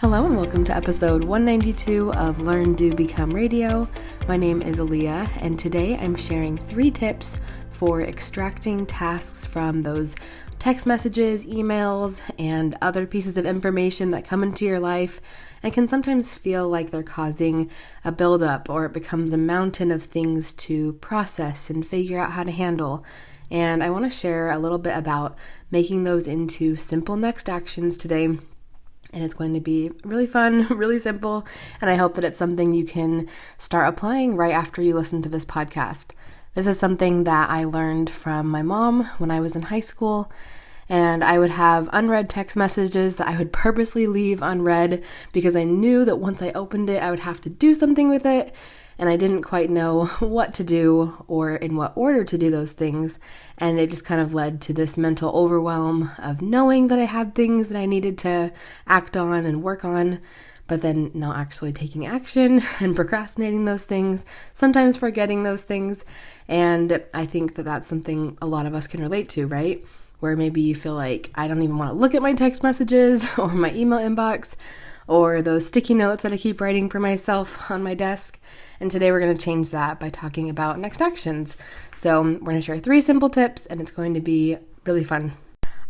Hello and welcome to episode 192 of Learn, Do, Become Radio. My name is Aaliyah, and today I'm sharing 3 tips for extracting tasks from those text messages, emails, and other pieces of information that come into your life and can sometimes feel like they're causing a buildup, or it becomes a mountain of things to process and figure out how to handle. And I want to share a little bit about making those into simple next actions today. And it's going to be really fun, really simple, and I hope that it's something you can start applying right after you listen to this podcast. This is something that I learned from my mom when I was in high school, and I would have unread text messages that I would purposely leave unread because I knew that once I opened it, I would have to do something with it, and I didn't quite know what to do or in what order to do those things, and it just kind of led to this mental overwhelm of knowing that I had things that I needed to act on and work on, but then not actually taking action and procrastinating those things, sometimes forgetting those things, and I think that that's something a lot of us can relate to, right? Where maybe you feel like, I don't even want to look at my text messages or my email inbox or those sticky notes that I keep writing for myself on my desk. And today we're going to change that by talking about next actions. So we're going to share 3 simple tips, and it's going to be really fun.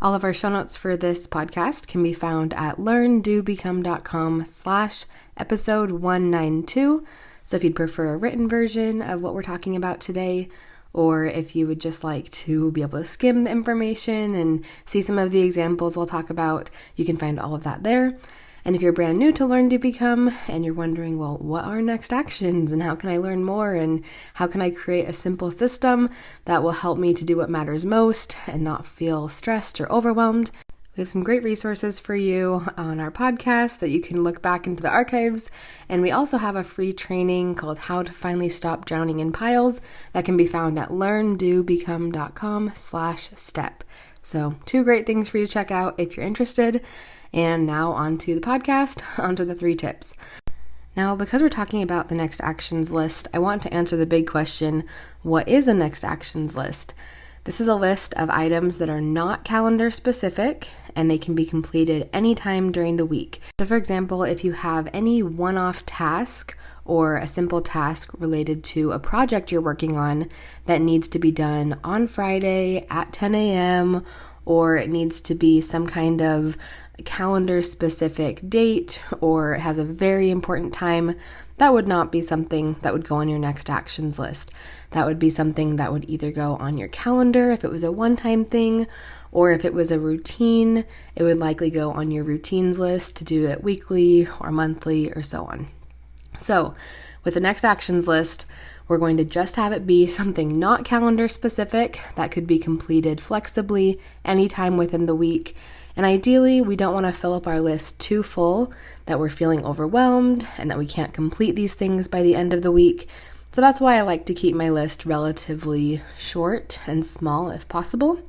All of our show notes for this podcast can be found at learndobecome.com/episode 192. So if you'd prefer a written version of what we're talking about today, or if you would just like to be able to skim the information and see some of the examples we'll talk about, you can find all of that there. And if you're brand new to Learn, Do, Become, and you're wondering, well, what are next actions and how can I learn more and how can I create a simple system that will help me to do what matters most and not feel stressed or overwhelmed, we have some great resources for you on our podcast that you can look back into the archives. And we also have a free training called How to Finally Stop Drowning in Piles that can be found at learndobecome.com/step. So 2 great things for you to check out if you're interested. And now on to the podcast, onto the 3 tips. Now, because we're talking about the next actions list, I want to answer the big question, what is a next actions list? This is a list of items that are not calendar specific, and they can be completed anytime during the week. So for example, if you have any one-off task or a simple task related to a project you're working on that needs to be done on Friday at 10 a.m., or it needs to be some kind of calendar specific date, or it has a very important time, that would not be something that would go on your next actions list. That would be something that would either go on your calendar if it was a one-time thing, or if it was a routine, it would likely go on your routines list to do it weekly or monthly or so on. So with the next actions list, we're going to just have it be something not calendar specific that could be completed flexibly anytime within the week. And ideally, we don't want to fill up our list too full that we're feeling overwhelmed and that we can't complete these things by the end of the week. So that's why I like to keep my list relatively short and small if possible.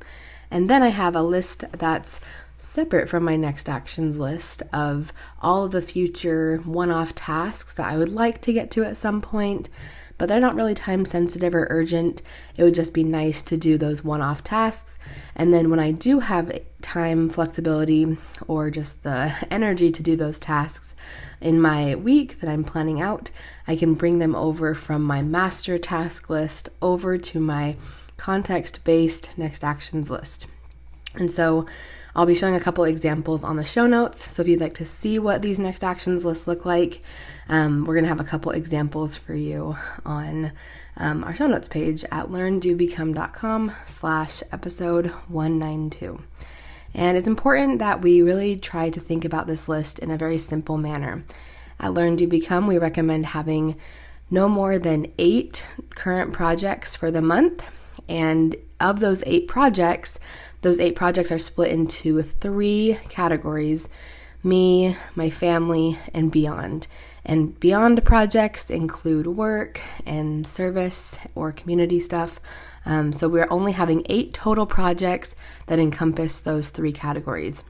And then I have a list that's separate from my next actions list of all of the future one-off tasks that I would like to get to at some point, but they're not really time sensitive or urgent. It would just be nice to do those one-off tasks. And then when I do have time flexibility or just the energy to do those tasks in my week that I'm planning out, I can bring them over from my master task list over to my context-based next actions list. And so I'll be showing a couple examples on the show notes. So if you'd like to see what these next actions lists look like, we're going to have a couple examples for you on our show notes page at learndobecome.com/episode 192. And it's important that we really try to think about this list in a very simple manner. At Learn, Do, Become, we recommend having no more than 8 current projects for the month. And of those 8 projects are split into 3 categories: me, my family, and beyond. And beyond projects include work and service or community stuff. So we're only having 8 total projects that encompass those 3 categories.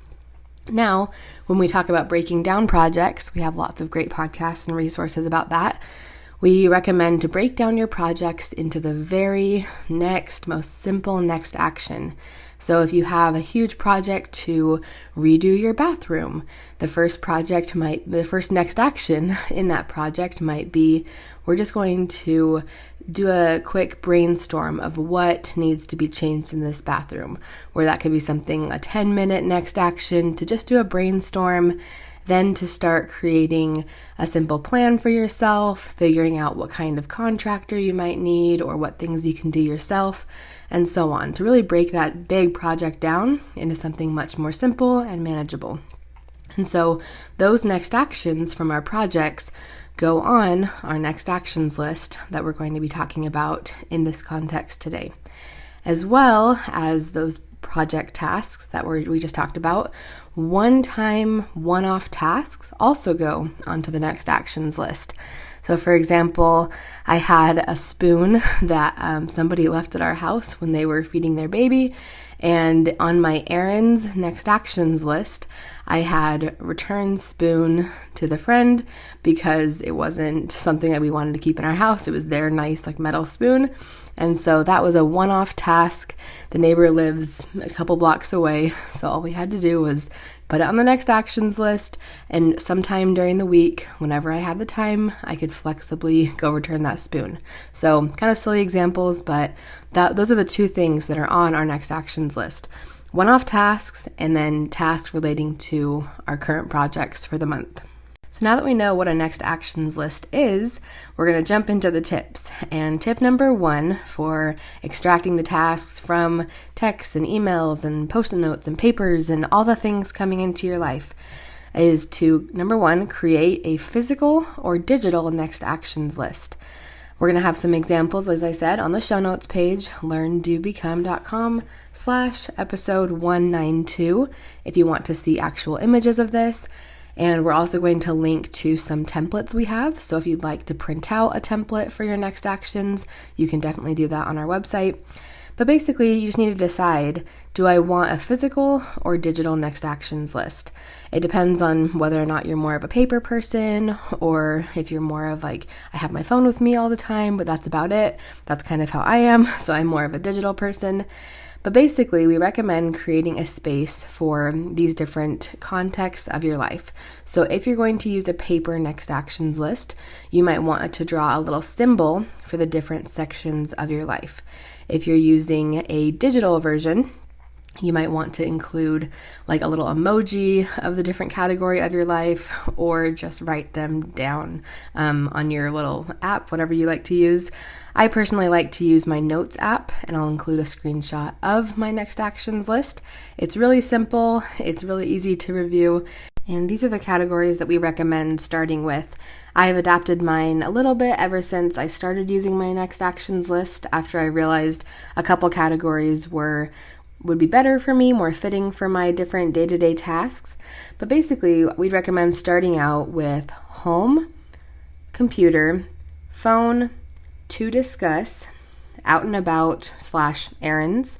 Now, when we talk about breaking down projects, we have lots of great podcasts and resources about that. We recommend to break down your projects into the very next, most simple next action. So if you have a huge project to redo your bathroom, the first next action in that project might be, we're just going to do a quick brainstorm of what needs to be changed in this bathroom, where that could be something, a 10-minute next action to just do a brainstorm, then to start creating a simple plan for yourself, figuring out what kind of contractor you might need or what things you can do yourself, and so on, to really break that big project down into something much more simple and manageable. And so those next actions from our projects go on our next actions list that we're going to be talking about in this context today. As well as those project tasks that we just talked about, one-time, one-off tasks also go onto the next actions list. So for example, I had a spoon that somebody left at our house when they were feeding their baby, and on my errands next actions list, I had return spoon to the friend because it wasn't something that we wanted to keep in our house. It was their nice metal spoon. And so that was a one-off task. The neighbor lives a couple blocks away, so all we had to do was put it on the next actions list, and sometime during the week, whenever I had the time, I could flexibly go return that spoon. So kind of silly examples, but those are the two things that are on our next actions list. One-off tasks, and then tasks relating to our current projects for the month. So now that we know what a next actions list is, we're going to jump into the tips. And tip number 1 for extracting the tasks from texts and emails and post-it notes and papers and all the things coming into your life is to, number 1, create a physical or digital next actions list. We're going to have some examples, as I said, on the show notes page, learndobecome.com/episode 192 if you want to see actual images of this. And we're also going to link to some templates we have. So if you'd like to print out a template for your next actions, you can definitely do that on our website. But basically, you just need to decide, do I want a physical or digital next actions list? It depends on whether or not you're more of a paper person, or if you're more of I have my phone with me all the time, but that's about it. That's kind of how I am. So I'm more of a digital person. But basically, we recommend creating a space for these different contexts of your life. So if you're going to use a paper next actions list, you might want to draw a little symbol for the different sections of your life. If you're using a digital version, you might want to include a little emoji of the different category of your life, or just write them down on your little app, whatever you like to use. I personally like to use my Notes app, and I'll include a screenshot of my next actions list. It's really simple, it's really easy to review, and these are the categories that we recommend starting with. I've adapted mine a little bit ever since I started using my next actions list, after I realized a couple categories would be better for me, more fitting for my different day-to-day tasks. But basically, we'd recommend starting out with home, computer, phone, to discuss, out and about / errands,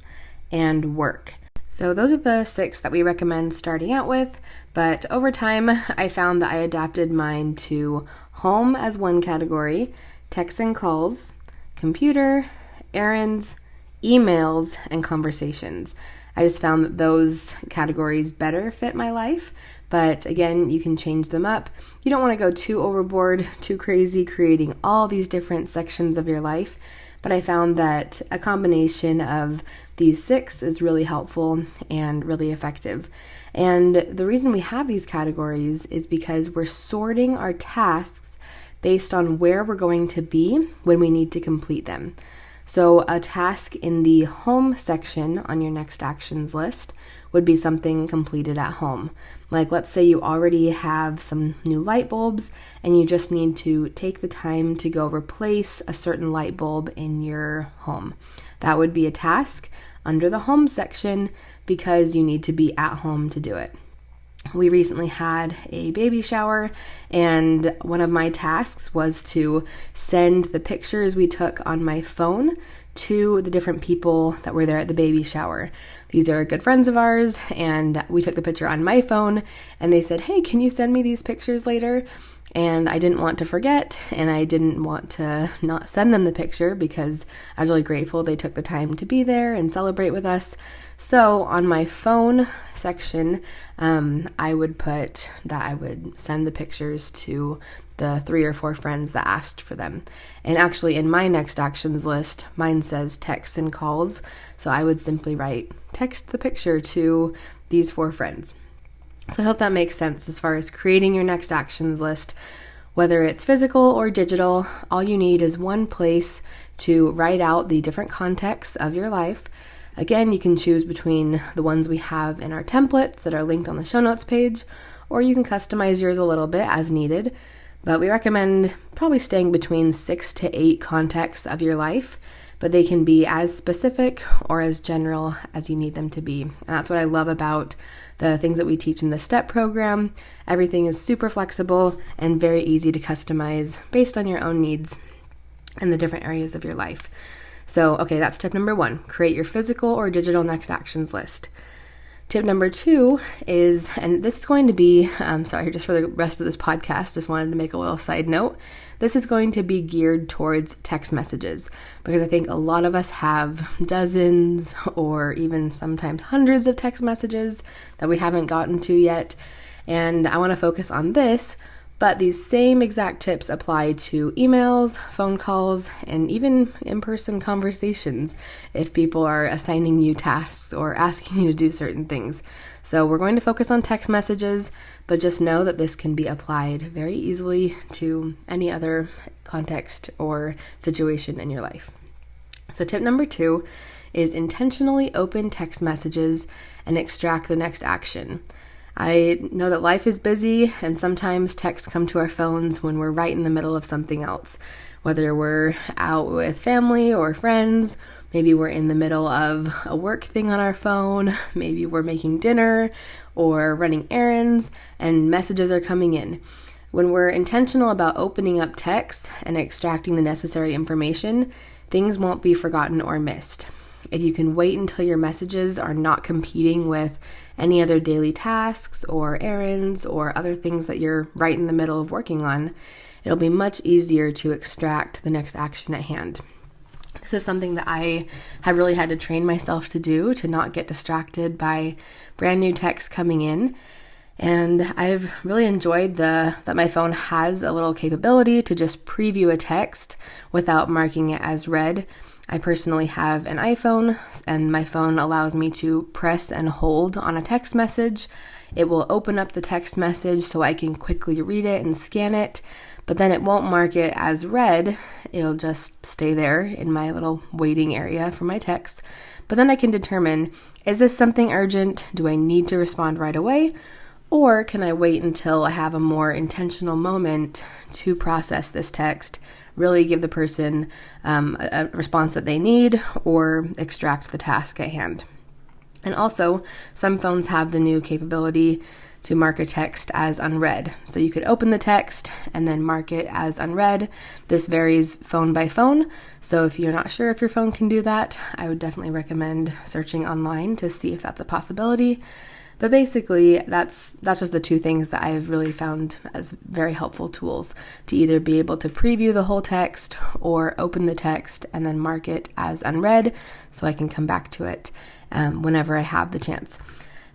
and work. So those are the 6 that we recommend starting out with, but over time I found that I adapted mine to home as one category, texts and calls, computer, errands, emails, and conversations. I just found that those categories better fit my life, but again, you can change them up. You don't want to go too overboard, too crazy, creating all these different sections of your life, but I found that a combination of these 6 is really helpful and really effective. And the reason we have these categories is because we're sorting our tasks based on where we're going to be when we need to complete them. So a task in the home section on your next actions list would be something completed at home. Let's say you already have some new light bulbs and you just need to take the time to go replace a certain light bulb in your home. That would be a task under the home section because you need to be at home to do it. We recently had a baby shower, and one of my tasks was to send the pictures we took on my phone to the different people that were there at the baby shower. These are good friends of ours, and we took the picture on my phone, and they said, "Hey, can you send me these pictures later?" and I didn't want to forget, and I didn't want to not send them the picture because I was really grateful they took the time to be there and celebrate with us. So on my phone section, I would put that I would send the pictures to the 3 or 4 friends that asked for them. And actually in my next actions list, mine says texts and calls. So I would simply write, text the picture to these 4 friends. So I hope that makes sense as far as creating your next actions list. Whether it's physical or digital, all you need is one place to write out the different contexts of your life. Again, you can choose between the ones we have in our template that are linked on the show notes page, or you can customize yours a little bit as needed. But we recommend probably staying between 6 to 8 contexts of your life, but they can be as specific or as general as you need them to be. And that's what I love about the things that we teach in the STEP program. Everything is super flexible and very easy to customize based on your own needs and the different areas of your life. So, okay, that's tip number 1. Create your physical or digital next actions list. Tip number 2 is, and this is going to be, just for the rest of this podcast, just wanted to make a little side note. This is going to be geared towards text messages because I think a lot of us have dozens or even sometimes hundreds of text messages that we haven't gotten to yet. And I want to focus on this, but these same exact tips apply to emails, phone calls, and even in-person conversations if people are assigning you tasks or asking you to do certain things. So we're going to focus on text messages, but just know that this can be applied very easily to any other context or situation in your life. So tip number 2 is intentionally open text messages and extract the next action. I know that life is busy and sometimes texts come to our phones when we're right in the middle of something else, whether we're out with family or friends, maybe we're in the middle of a work thing on our phone, maybe we're making dinner or running errands and messages are coming in. When we're intentional about opening up text and extracting the necessary information, things won't be forgotten or missed. If you can wait until your messages are not competing with any other daily tasks or errands or other things that you're right in the middle of working on, it'll be much easier to extract the next action at hand. This is something that I have really had to train myself to do, to not get distracted by brand new texts coming in. And I've really enjoyed that my phone has a little capability to just preview a text without marking it as read. I personally have an iPhone, and my phone allows me to press and hold on a text message. It will open up the text message so I can quickly read it and scan it, but then it won't mark it as read. It'll just stay there in my little waiting area for my text. But then I can determine, is this something urgent? Do I need to respond right away? Or can I wait until I have a more intentional moment to process this text, really give the person a response that they need, or extract the task at hand? And also, some phones have the new capability to mark a text as unread. So you could open the text and then mark it as unread. This varies phone by phone. So if you're not sure if your phone can do that, I would definitely recommend searching online to see if that's a possibility. But basically, that's just the 2 things that I've really found as very helpful tools to either be able to preview the whole text or open the text and then mark it as unread so I can come back to it whenever I have the chance.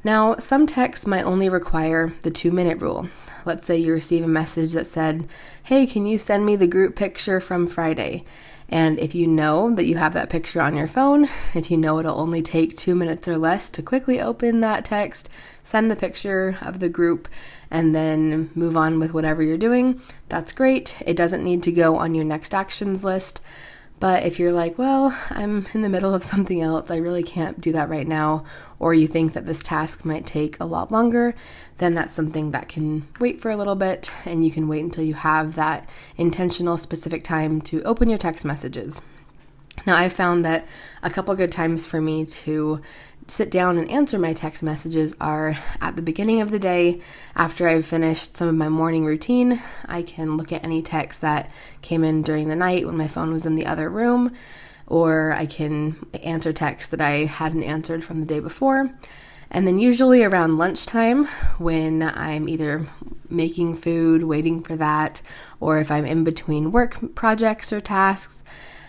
Now, some texts might only require the 2-minute rule. Let's say you receive a message that said, "Hey, can you send me the group picture from Friday?" And if you know that you have that picture on your phone, if you know it'll only take 2 minutes or less to quickly open that text, send the picture of the group, and then move on with whatever you're doing, that's great. It doesn't need to go on your next actions list. But if you're like, well, I'm in the middle of something else, I really can't do that right now, or you think that this task might take a lot longer, then that's something that can wait for a little bit, and you can wait until you have that intentional, specific time to open your text messages. Now, I've found that a couple good times for me to sit down and answer my text messages are at the beginning of the day. After I've finished some of my morning routine, I can look at any text that came in during the night when my phone was in the other room, or I can answer texts that I hadn't answered from the day before. And then usually around lunchtime, when I'm either making food, waiting for that, or if I'm in between work projects or tasks,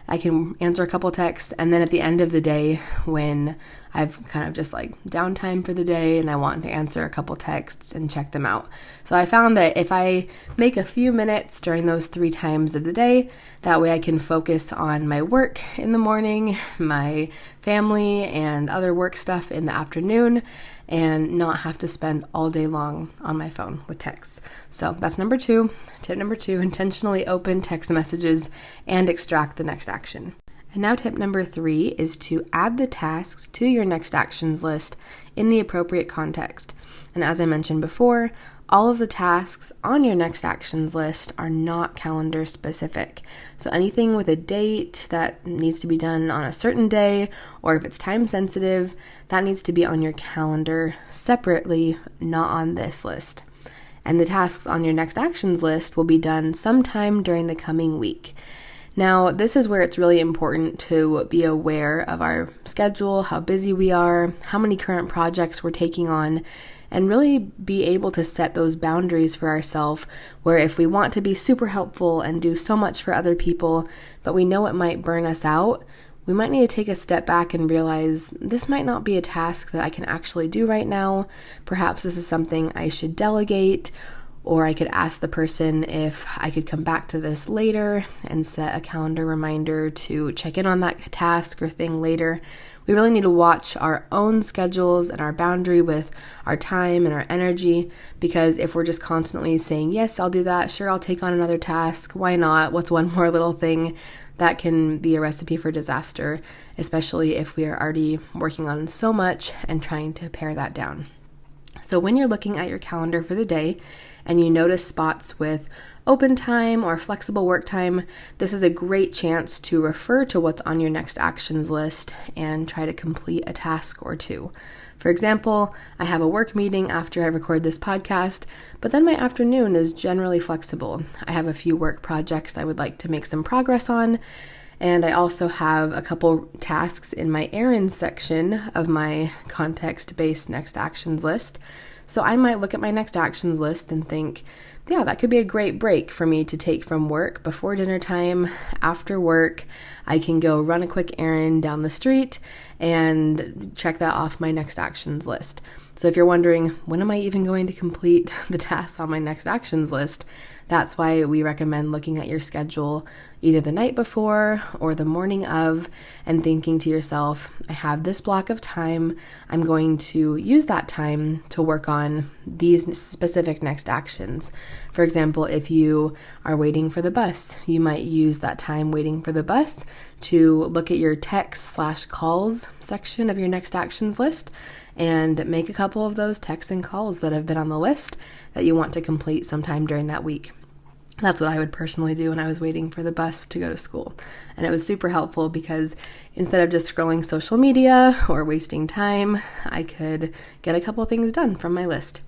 I can answer a couple texts. And then at the end of the day, when I've kind of just like downtime for the day and I want to answer a couple texts and check them out. So I found that if I make a few minutes during those 3 times of the day, that way I can focus on my work in the morning, my family and other work stuff in the afternoon, and not have to spend all day long on my phone with texts. So that's number 2. Tip number 2, intentionally open text messages and extract the next action. And now tip number 3 is to add the tasks to your next actions list in the appropriate context. And as I mentioned before, all of the tasks on your next actions list are not calendar specific. So anything with a date that needs to be done on a certain day, or if it's time sensitive, that needs to be on your calendar separately, not on this list. And the tasks on your next actions list will be done sometime during the coming week. Now, this is where it's really important to be aware of our schedule, how busy we are, how many current projects we're taking on, and really be able to set those boundaries for ourselves where if we want to be super helpful and do so much for other people, but we know it might burn us out, we might need to take a step back and realize this might not be a task that I can actually do right now. Perhaps this is something I should delegate, or I could ask the person if I could come back to this later and set a calendar reminder to check in on that task or thing later. We really need to watch our own schedules and our boundary with our time and our energy, because if we're just constantly saying, yes, I'll do that, sure, I'll take on another task, why not, what's one more little thing, that can be a recipe for disaster, especially if we are already working on so much and trying to pare that down. So when you're looking at your calendar for the day and you notice spots with open time or flexible work time, this is a great chance to refer to what's on your next actions list and try to complete a task or 2. For example, I have a work meeting after I record this podcast, but then my afternoon is generally flexible. I have a few work projects I would like to make some progress on, and I also have a couple tasks in my errands section of my context-based next actions list. So I might look at my next actions list and think, yeah, that could be a great break for me to take from work before dinner time. After work, I can go run a quick errand down the street and check that off my next actions list. So if you're wondering, when am I even going to complete the tasks on my next actions list? That's why we recommend looking at your schedule either the night before or the morning of and thinking to yourself, I have this block of time. I'm going to use that time to work on these specific next actions. For example, if you are waiting for the bus, you might use that time waiting for the bus to look at your text/calls section of your next actions list and make a couple of those texts and calls that have been on the list that you want to complete sometime during that week. That's what I would personally do when I was waiting for the bus to go to school. And it was super helpful because instead of just scrolling social media or wasting time, I could get a couple things done from my list.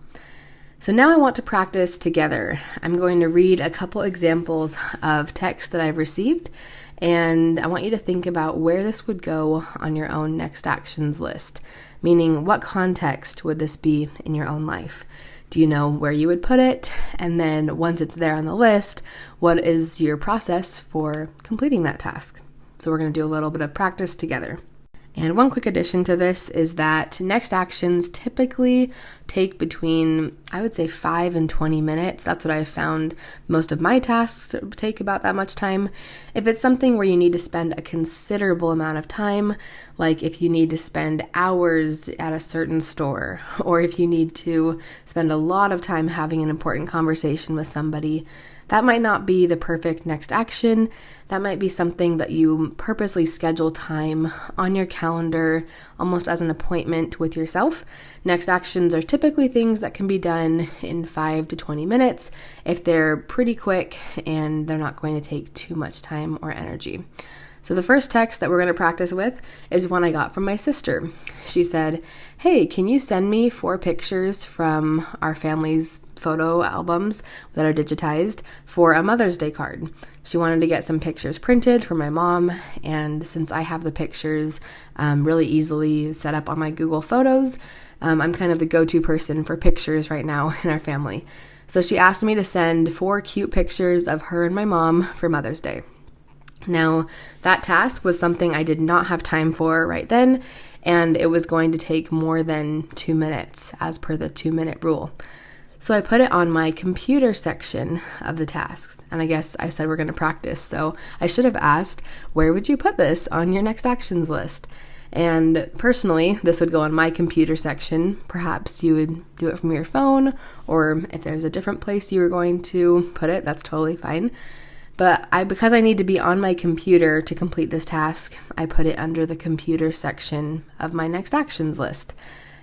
So now I want to practice together. I'm going to read a couple examples of text that I've received, and I want you to think about where this would go on your own next actions list, meaning what context would this be in your own life? Do you know where you would put it? And then once it's there on the list, what is your process for completing that task? So we're going to do a little bit of practice together. And one quick addition to this is that next actions typically take between, I would say, 5 and 20 minutes. That's what I've found. Most of my tasks take about that much time. If it's something where you need to spend a considerable amount of time, like if you need to spend hours at a certain store, or if you need to spend a lot of time having an important conversation with somebody, that might not be the perfect next action. That might be something that you purposely schedule time on your calendar, almost as an appointment with yourself. Next actions are typically things that can be done in 5 to 20 minutes if they're pretty quick and they're not going to take too much time or energy. So the first text that we're going to practice with is one I got from my sister. She said, hey, can you send me 4 pictures from our family's photo albums that are digitized for a Mother's Day card? She wanted to get some pictures printed for my mom, and since I have the pictures really easily set up on my Google Photos, I'm kind of the go-to person for pictures right now in our family. So she asked me to send 4 cute pictures of her and my mom for Mother's Day. Now, that task was something I did not have time for right then, and it was going to take more than 2 minutes as per the 2-minute rule. So I put it on my computer section of the tasks, and I guess I said we're going to practice, so I should have asked, where would you put this on your next actions list? And personally, this would go on my computer section. Perhaps you would do it from your phone, or if there's a different place you were going to put it, that's totally fine. But because I need to be on my computer to complete this task, I put it under the computer section of my next actions list.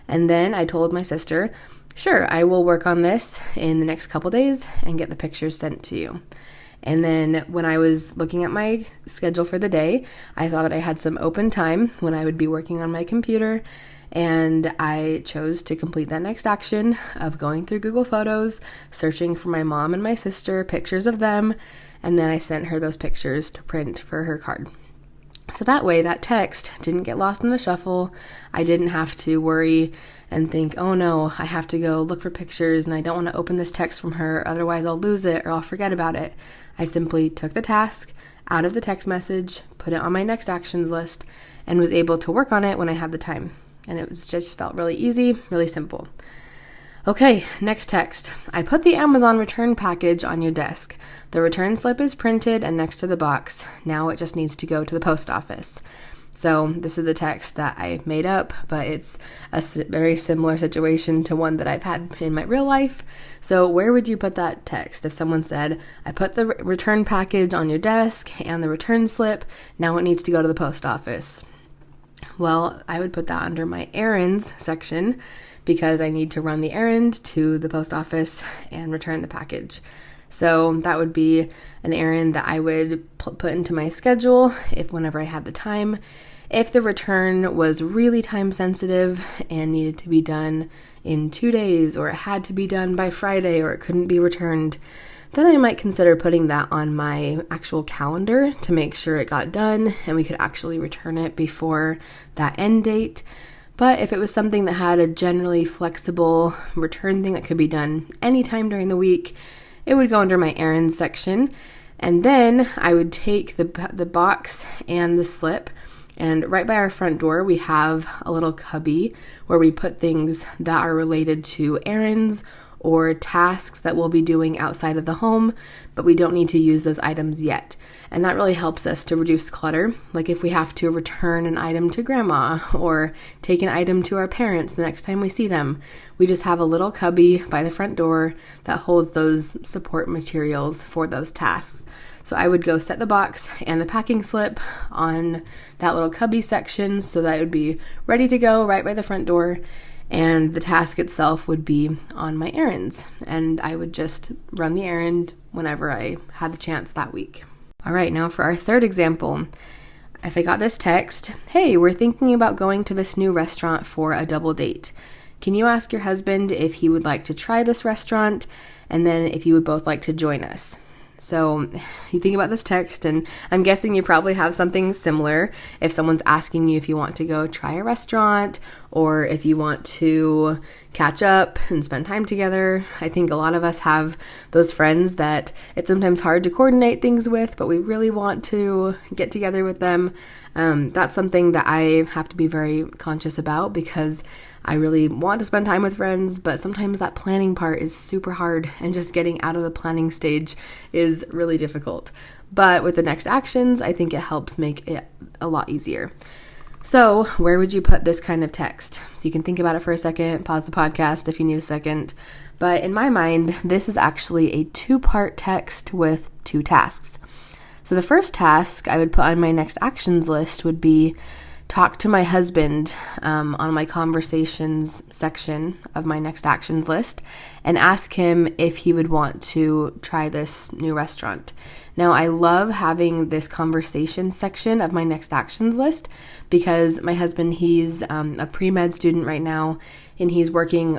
And then I told my sister, sure, I will work on this in the next couple days and get the pictures sent to you. And then when I was looking at my schedule for the day, I thought that I had some open time when I would be working on my computer, and I chose to complete that next action of going through Google Photos, searching for my mom and my sister, pictures of them, and then I sent her those pictures to print for her card. So that way, that text didn't get lost in the shuffle. I didn't have to worry and think, oh no, I have to go look for pictures and I don't want to open this text from her, otherwise I'll lose it or I'll forget about it. I simply took the task out of the text message, put it on my next actions list, and was able to work on it when I had the time. And it was just felt really easy, really simple. Okay, next text. I put the Amazon return package on your desk. The return slip is printed and next to the box. Now it just needs to go to the post office. So this is a text that I made up, but it's a very similar situation to one that I've had in my real life. So where would you put that text? If someone said, I put the return package on your desk and the return slip, now it needs to go to the post office. Well, I would put that under my errands section because I need to run the errand to the post office and return the package. So that would be an errand that I would put into my schedule whenever I had the time. If the return was really time sensitive and needed to be done in 2 days, or it had to be done by Friday, or it couldn't be returned, then I might consider putting that on my actual calendar to make sure it got done and we could actually return it before that end date. But if it was something that had a generally flexible return thing that could be done anytime during the week, it would go under my errands section. And then I would take the box and the slip, and right by our front door, we have a little cubby where we put things that are related to errands or tasks that we'll be doing outside of the home, but we don't need to use those items yet. And that really helps us to reduce clutter. Like if we have to return an item to grandma or take an item to our parents the next time we see them, we just have a little cubby by the front door that holds those support materials for those tasks. So I would go set the box and the packing slip on that little cubby section so that it would be ready to go right by the front door. And the task itself would be on my errands, and I would just run the errand whenever I had the chance that week. All right, now for our third example. If I got this text, hey, we're thinking about going to this new restaurant for a double date. Can you ask your husband if he would like to try this restaurant, and then if you would both like to join us? So you think about this text, and I'm guessing you probably have something similar if someone's asking you if you want to go try a restaurant or if you want to catch up and spend time together. I think a lot of us have those friends that it's sometimes hard to coordinate things with, but we really want to get together with them. That's something that I have to be very conscious about because I really want to spend time with friends, but sometimes that planning part is super hard and just getting out of the planning stage is really difficult. But with the next actions, I think it helps make it a lot easier. So where would you put this kind of text? So you can think about it for a second, pause the podcast if you need a second. But in my mind, this is actually a 2-part text with 2 tasks. So the first task I would put on my next actions list would be talk to my husband on my conversations section of my next actions list and ask him if he would want to try this new restaurant. Now, I love having this conversation section of my next actions list because my husband, he's a pre-med student right now, and he's working,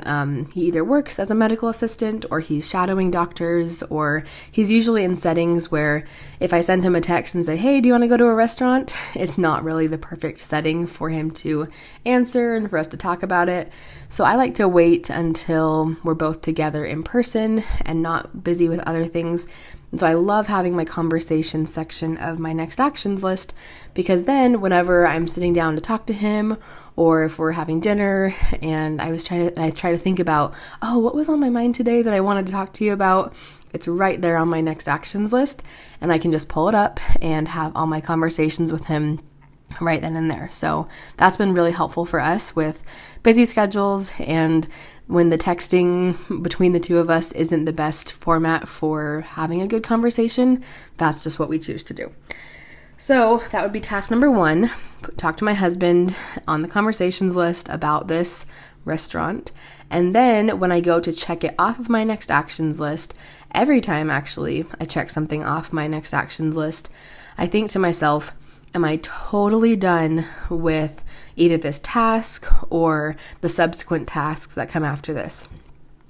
he either works as a medical assistant or he's shadowing doctors, or he's usually in settings where if I send him a text and say, hey, do you want to go to a restaurant? It's not really the perfect setting for him to answer and for us to talk about it. So I like to wait until we're both together in person and not busy with other things. And so I love having my conversation section of my next actions list, because then whenever I'm sitting down to talk to him, or if we're having dinner and I try to think about, oh, what was on my mind today that I wanted to talk to you about? It's right there on my next actions list, and I can just pull it up and have all my conversations with him right then and there. So that's been really helpful for us with busy schedules, and when the texting between the two of us isn't the best format for having a good conversation, that's just what we choose to do. So that would be task number 1, talk to my husband on the conversations list about this restaurant. And then when I go to check it off of my next actions list, every time actually I check something off my next actions list, I think to myself, am I totally done with either this task or the subsequent tasks that come after this?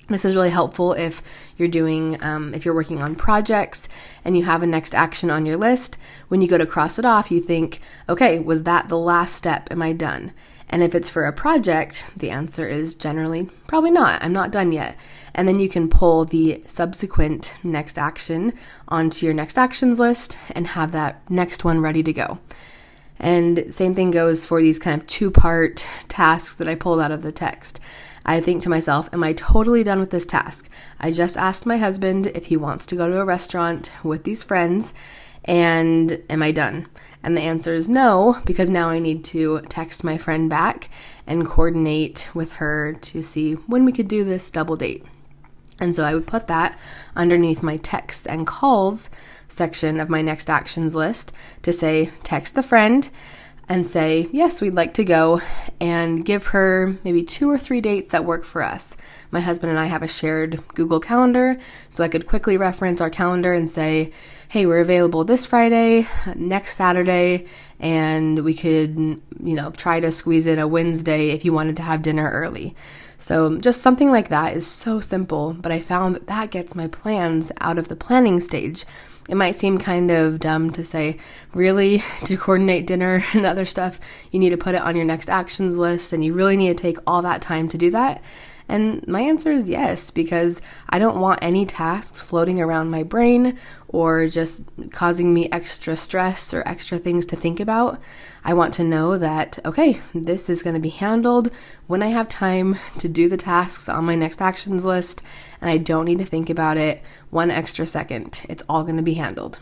This is really helpful if you're if you're working on projects and you have a next action on your list. When you go to cross it off, you think, okay, was that the last step? Am I done? And if it's for a project, the answer is generally probably not. I'm not done yet. And then you can pull the subsequent next action onto your next actions list and have that next one ready to go. And same thing goes for these kind of 2-part tasks that I pulled out of the text. I think to myself, am I totally done with this task? I just asked my husband if he wants to go to a restaurant with these friends, and am I done? And the answer is no, because now I need to text my friend back and coordinate with her to see when we could do this double date. And so I would put that underneath my texts and calls section of my next actions list to say, text the friend and say, yes, we'd like to go, and give her maybe 2 or 3 dates that work for us. My husband and I have a shared Google Calendar, so I could quickly reference our calendar and say, hey, we're available this Friday, next Saturday, and we could, try to squeeze in a Wednesday if you wanted to have dinner early. So just something like that is so simple, but I found that gets my plans out of the planning stage. It might seem kind of dumb to say, really, to coordinate dinner and other stuff, you need to put it on your next actions list, and you really need to take all that time to do that. And my answer is yes, because I don't want any tasks floating around my brain or just causing me extra stress or extra things to think about. I want to know that, okay, this is going to be handled when I have time to do the tasks on my next actions list, and I don't need to think about it 1 extra second. It's all going to be handled.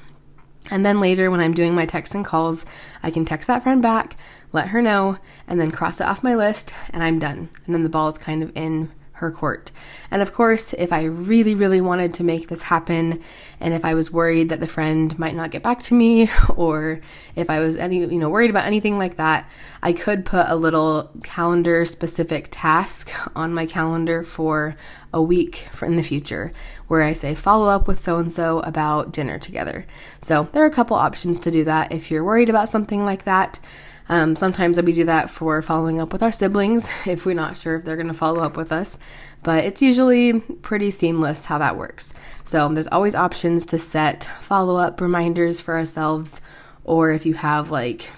And then later when I'm doing my texts and calls, I can text that friend back, let her know, and then cross it off my list, and I'm done. And then the ball is kind of in her court. And of course, if I really, really wanted to make this happen, and if I was worried that the friend might not get back to me, or if I was worried about anything like that, I could put a little calendar specific task on my calendar for a week in the future, where I say, follow up with so-and-so about dinner together. So there are a couple options to do that if you're worried about something like that. Sometimes we do that for following up with our siblings if we're not sure if they're going to follow up with us, but it's usually pretty seamless how that works. So there's always options to set follow-up reminders for ourselves, or if you have like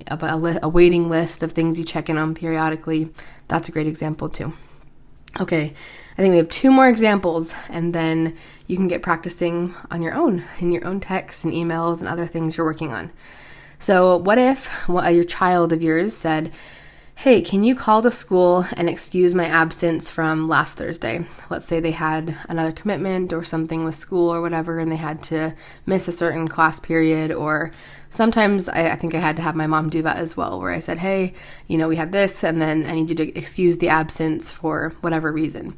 a waiting list of things you check in on periodically, that's a great example too. Okay, I think we have 2 more examples, and then you can get practicing on your own, in your own texts and emails and other things you're working on. So what if your child of yours said, hey, can you call the school and excuse my absence from last Thursday? Let's say they had another commitment or something with school or whatever, and they had to miss a certain class period, or sometimes I think I had to have my mom do that as well, where I said, hey, we had this, and then I need you to excuse the absence for whatever reason.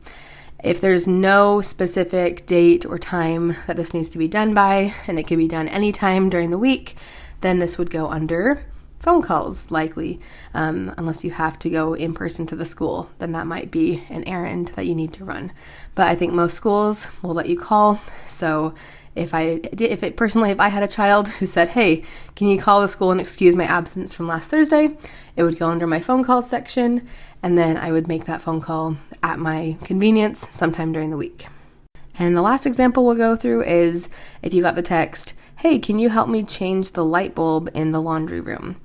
If there's no specific date or time that this needs to be done by, and it can be done anytime during the week, then this would go under phone calls, likely, unless you have to go in person to the school, then that might be an errand that you need to run. But I think most schools will let you call. So if I had a child who said, hey, can you call the school and excuse my absence from last Thursday? It would go under my phone calls section, and then I would make that phone call at my convenience sometime during the week. And the last example we'll go through is if you got the text, hey, can you help me change the light bulb in the laundry room?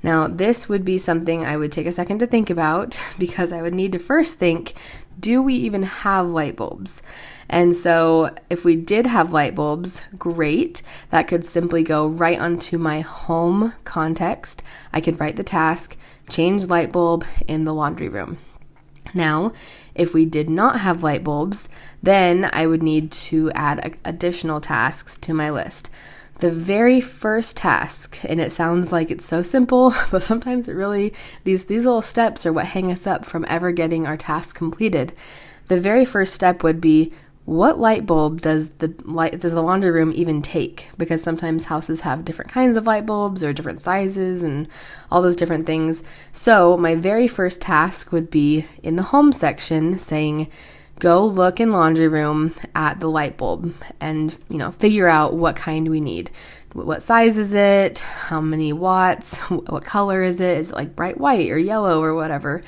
Now, this would be something I would take a second to think about, because I would need to first think, do we even have light bulbs? And so if we did have light bulbs, great. That could simply go right onto my home context. I could write the task, change light bulb in the laundry room. Now, if we did not have light bulbs, then I would need to add additional tasks to my list. The very first task, and it sounds like it's so simple, but sometimes it really, these little steps are what hang us up from ever getting our task completed. The very first step would be, what light bulb does the laundry room even take? Because sometimes houses have different kinds of light bulbs or different sizes and all those different things. So my very first task would be in the home section saying, go look in laundry room at the light bulb and, figure out what kind we need. What size is it? How many watts? What color is it? Is it like bright white or yellow or whatever?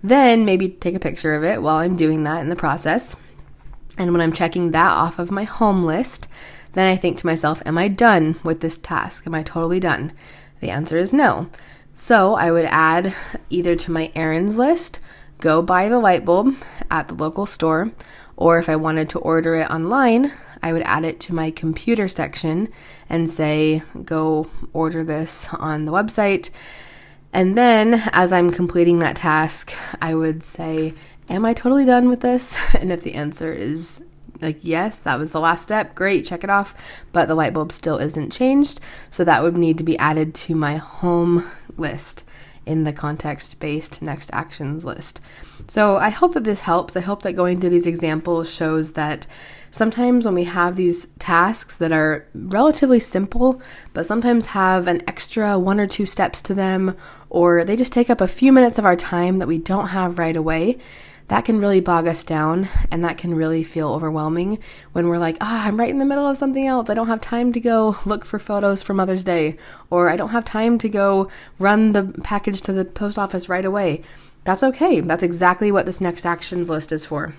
Then maybe take a picture of it while I'm doing that in the process. And when I'm checking that off of my home list, then I think to myself, am I done with this task? Am I totally done? The answer is no. So I would add either to my errands list, go buy the light bulb at the local store, or if I wanted to order it online, I would add it to my computer section and say, go order this on the website. And then as I'm completing that task, I would say, am I totally done with this? And if the answer is like, yes, that was the last step, great, check it off, but the light bulb still isn't changed. So that would need to be added to my home list in the context-based next actions list. So I hope that this helps. I hope that going through these examples shows that sometimes when we have these tasks that are relatively simple, but sometimes have an extra 1 or 2 steps to them, or they just take up a few minutes of our time that we don't have right away, that can really bog us down, and that can really feel overwhelming when we're like, I'm right in the middle of something else. I don't have time to go look for photos for Mother's Day, or I don't have time to go run the package to the post office right away. That's okay. That's exactly what this next actions list is for.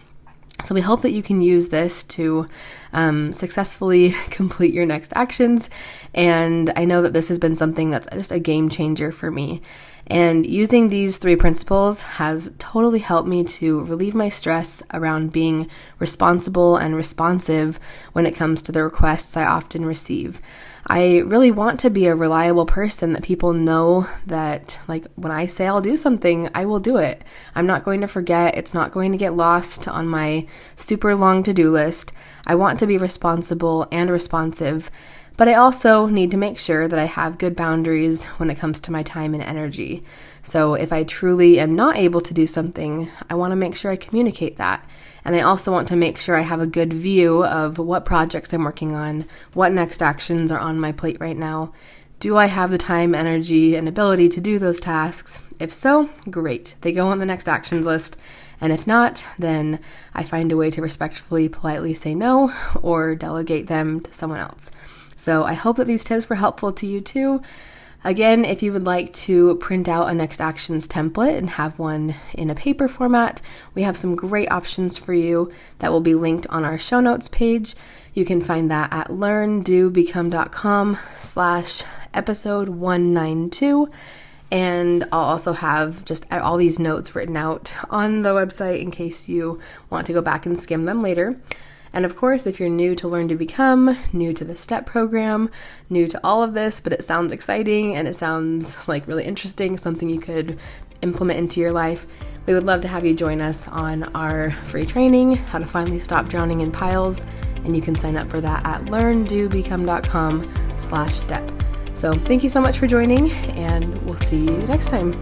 So we hope that you can use this to successfully complete your next actions. And I know that this has been something that's just a game changer for me. And using these 3 principles has totally helped me to relieve my stress around being responsible and responsive when it comes to the requests I often receive. I really want to be a reliable person that people know that, like, when I say I'll do something, I will do it. I'm not going to forget. It's not going to get lost on my super long to-do list. I want to be responsible and responsive, but I also need to make sure that I have good boundaries when it comes to my time and energy. So if I truly am not able to do something, I want to make sure I communicate that. And I also want to make sure I have a good view of what projects I'm working on, what next actions are on my plate right now. Do I have the time, energy, and ability to do those tasks? If so, great. They go on the next actions list. And if not, then I find a way to respectfully, politely say no or delegate them to someone else. So I hope that these tips were helpful to you too. Again, if you would like to print out a next actions template and have one in a paper format, we have some great options for you that will be linked on our show notes page. You can find that at learndobecome.com/episode 192. And I'll also have just all these notes written out on the website in case you want to go back and skim them later. And of course, if you're new to Learn to Become, new to the STEP program, new to all of this, but it sounds exciting and it sounds like really interesting, something you could implement into your life, we would love to have you join us on our free training, How to Finally Stop Drowning in Piles. And you can sign up for that at learndobecome.com/step. So thank you so much for joining, and we'll see you next time.